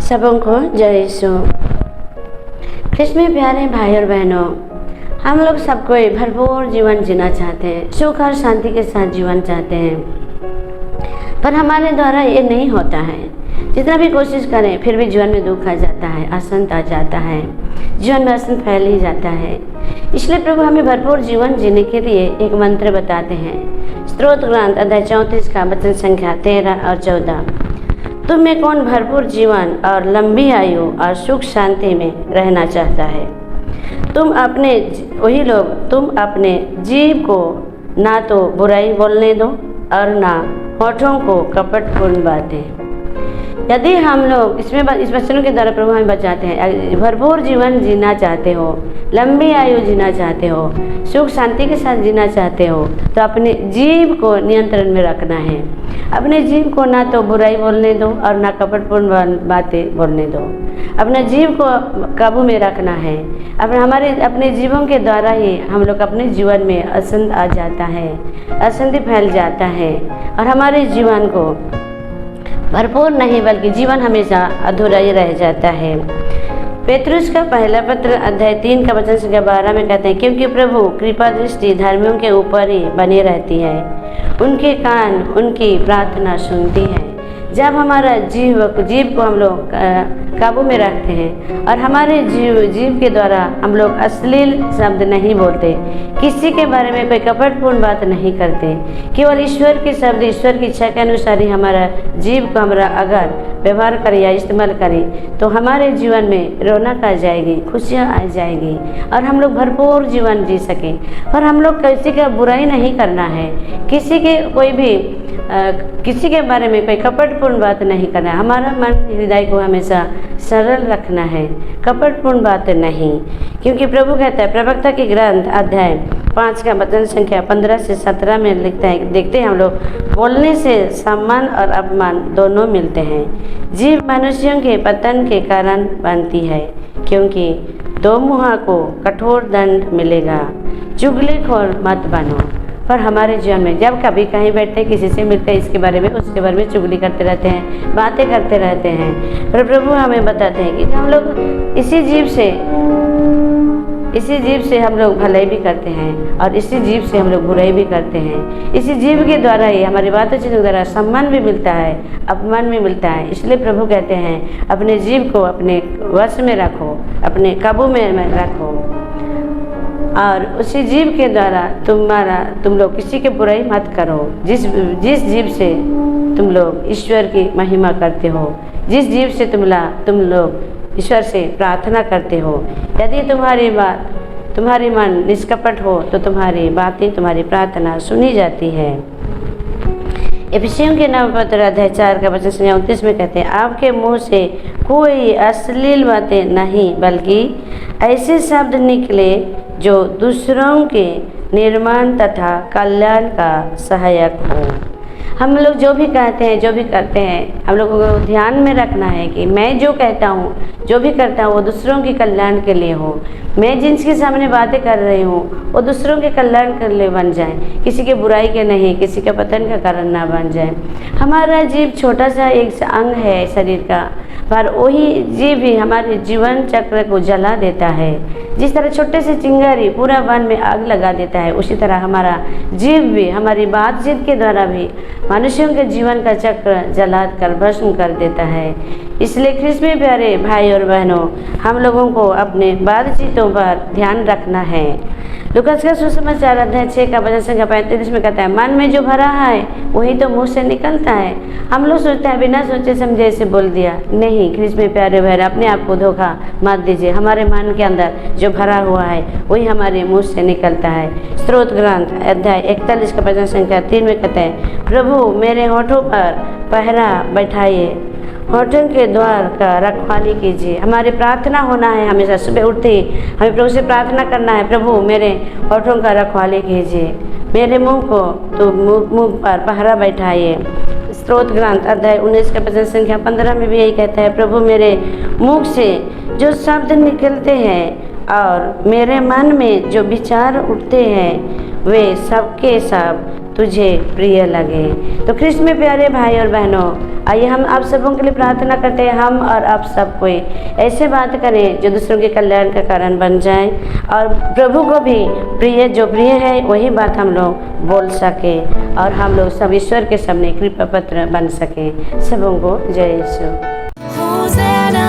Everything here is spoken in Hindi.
सबों को जय यीशु। कृष्ण में प्यारे भाई और बहनों, हम लोग सब कोई भरपूर जीवन जीना चाहते हैं, सुख और शांति के साथ जीवन चाहते हैं, पर हमारे द्वारा ये नहीं होता है। जितना भी कोशिश करें फिर भी जीवन में दुख आ जाता है, असंत आ जाता है, जीवन में असंत फैल ही जाता है। इसलिए प्रभु हमें भरपूर जीवन जीने के लिए एक मंत्र बताते हैं। स्तोत्र ग्रंथ अध्याय 34 का वचन संख्या 13 और 14। तुम में कौन भरपूर जीवन और लंबी आयु और सुख शांति में रहना चाहता है? तुम अपने जीव को ना तो बुराई बोलने दो और ना होठों को कपटपूर्ण बातें। यदि हम लोग इस वचनों के द्वारा प्रभु हमें बचाते हैं, भरपूर जीवन जीना चाहते हो, लंबी आयु जीना चाहते हो, सुख शांति के साथ जीना चाहते हो, तो अपने जीव को नियंत्रण में रखना है। अपने जीव को ना तो बुराई बोलने दो और ना कपटपूर्ण बातें बोलने दो। अपने जीव को काबू में रखना है। अपने जीवों के द्वारा ही हम लोग अपने जीवन में असंत आ जाता है, असंति फैल जाता है और हमारे जीवन को भरपूर नहीं बल्कि जीवन हमेशा अधूरा ही रह जाता है। पेतरुस का पहला पत्र अध्याय 3 का वचन संख्या 12 में कहते हैं, क्योंकि प्रभु कृपा दृष्टि धर्मियों के ऊपर ही बनी रहती है, उनके कान उनकी प्रार्थना सुनती है। जब हमारा जीव को हम लोग काबू में रखते हैं और हमारे जीव के द्वारा हम लोग अश्लील शब्द नहीं बोलते, किसी के बारे में कोई कपटपूर्ण बात नहीं करते, केवल ईश्वर के शब्द, ईश्वर की इच्छा के अनुसार ही हमारा जीव को हमारा अगर व्यवहार करें या इस्तेमाल करें तो हमारे जीवन में रौनक आ जाएगी, खुशियाँ आ जाएगी और हम लोग भरपूर जीवन जी सकें। पर हम लोग किसी का बुराई नहीं करना है, किसी के बारे में कोई कपटपूर्ण बात नहीं करना है। हमारा मन हृदय को हमेशा सरल रखना है, कपटपूर्ण बात नहीं। क्योंकि प्रभु कहता है प्रवक्ता के ग्रंथ अध्याय 5 का वचन संख्या 15 से 17 में लिखता है, देखते हैं हम लोग, बोलने से सम्मान और अपमान दोनों मिलते हैं। जीव मनुष्यों के पतन के कारण बनती है, क्योंकि दो मुहा को कठोर दंड मिलेगा। चुगलीखोर मत बनो। पर हमारे जीवन में जब कभी कहीं बैठते किसी से मिलते हैं, इसके बारे में उसके बारे में चुगली करते रहते हैं, बातें करते रहते हैं। पर प्रभु हमें बताते हैं कि हम लोग इसी जीव से हम लोग भलाई भी करते हैं और इसी जीव से हम लोग बुराई भी करते हैं। इसी जीव के द्वारा ही हमारी बातचीत के द्वारा सम्मान भी मिलता है, अपमान भी मिलता है। इसलिए प्रभु कहते हैं अपने जीव को अपने वश में रखो, अपने काबू में रखो और उसी जीव के द्वारा तुम लोग किसी की बुराई मत करो। जिस जीव से तुम लोग ईश्वर की महिमा करते हो, जिस जीव से तुम लोग ईश्वर से प्रार्थना करते हो, यदि तुम्हारी मन निष्कपट हो तो तुम्हारी बातें, तुम्हारी प्रार्थना सुनी जाती है। इफिसियों के 9 पत्र अध्याय 4 का वचन 29 में कहते हैं, आपके मुंह से कोई अश्लील बातें नहीं बल्कि ऐसे शब्द निकले जो दूसरों के निर्माण तथा कल्याण का सहायक हो। हम लोग जो भी कहते हैं, जो भी करते हैं, हम लोगों को ध्यान में रखना है कि मैं जो कहता हूँ, जो भी करता हूँ वो दूसरों के कल्याण के लिए हो। मैं जिनके सामने बातें कर रही हूँ वो दूसरों के कल्याण के लिए बन जाए, किसी के बुराई के नहीं, किसी के पतन का कारण ना बन जाए। हमारा जीव छोटा सा एक अंग है शरीर का, पर वही जीव भी हमारे जीवन चक्र को जला देता है। जिस तरह छोटे से चिंगारी पूरा वन में आग लगा देता है, उसी तरह हमारा जीव भी हमारी बातचीत के द्वारा भी मनुष्यों के जीवन का चक्र जला कर भस्म कर देता है। इसलिए ख्रिस्त में प्यारे भाई और बहनों, हम लोगों को अपने बातचीतों पर ध्यान रखना है। लूकास का सुसमाचार अध्याय 6 का वचन संख्या 35 में कहता है, मन में जो भरा है वही तो मुँह से निकलता है। हम लोग सोचते हैं बिना सोचे समझे ऐसे बोल दिया। नहीं, ख्रिस्त में प्यारे भाई, अपने आप को धोखा मत दीजिए। हमारे मन के अंदर जो भरा हुआ है वही हमारे मुँह से निकलता है। स्तोत्र ग्रंथ अध्याय 41 का वचन संख्या 3 में कहते हैं, प्रभु मेरे होठों पर पहरा बैठाइए, होठों के द्वार का रखवाली कीजिए। हमारी प्रार्थना होना है, हमेशा सुबह उठते ही हमें प्रभु से प्रार्थना करना है, प्रभु मेरे होठों का रखवाली कीजिए, मेरे मुंह को तो मुंह पर पहरा बैठाइए। स्तोत्र ग्रंथ अध्याय 19 का वचन संख्या 15 में भी यही कहता है, प्रभु मेरे मुख से जो शब्द निकलते हैं और मेरे मन में जो विचार उठते हैं वे सबके सब तुझे प्रिय लगे। तो कृष्ण में प्यारे भाई और बहनों, आइए हम आप सबों के लिए प्रार्थना करते हैं, हम और आप सब कोई ऐसे बात करें जो दूसरों के कल्याण का कारण बन जाए और प्रभु को भी प्रिय, जो प्रिय है वही बात हम लोग बोल सके और हम लोग सब ईश्वर के सामने कृपा पत्र बन सके। सबों को जय यीशु।